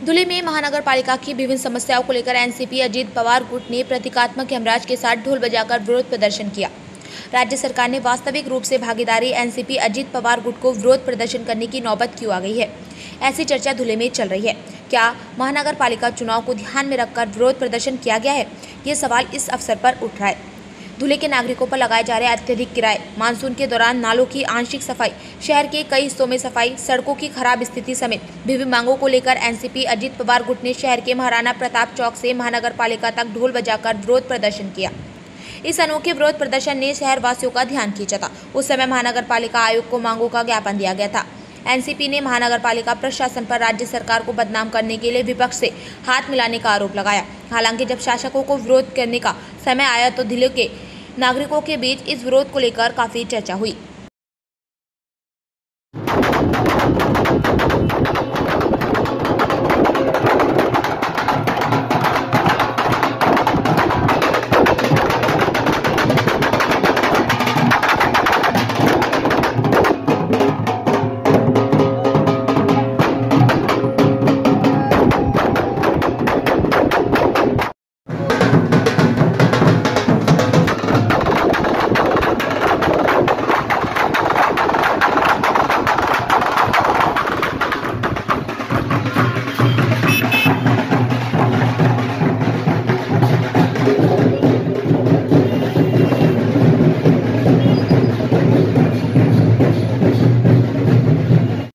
धुले में महानगर पालिका की विभिन्न समस्याओं को लेकर एनसीपी अजीत पवार गुट ने प्रतीकात्मक यमराज के साथ ढोल बजाकर विरोध प्रदर्शन किया। राज्य सरकार ने वास्तविक रूप से भागीदारी एनसीपी अजीत पवार गुट को विरोध प्रदर्शन करने की नौबत क्यों आ गई है, ऐसी चर्चा धुले में चल रही है। क्या महानगर पालिका चुनाव को ध्यान में रखकर विरोध प्रदर्शन किया गया है, ये सवाल इस अवसर पर उठ रहा है। धुले के नागरिकों पर लगाए जा रहे अत्यधिक किराए, मानसून के दौरान नालों की आंशिक सफाई, शहर के कई हिस्सों में सफाई, सड़कों की खराब स्थिति समेत विभिन्न मांगों को लेकर एनसीपी अजीत पवार गुट ने शहर के महाराणा प्रताप चौक से महानगर पालिका तक ढोल बजाकर विरोध प्रदर्शन किया। इस अनोखे विरोध प्रदर्शन ने शहर वासियों का ध्यान खींचा था। उस समय महानगर पालिका आयुक्त को मांगों का ज्ञापन दिया गया था। एनसीपी ने महानगर पालिका प्रशासन पर राज्य सरकार को बदनाम करने के लिए विपक्ष से हाथ मिलाने का आरोप लगाया। हालांकि जब शासकों को विरोध करने का समय आया तो धुले के नागरिकों के बीच इस विरोध को लेकर काफी चर्चा हुई।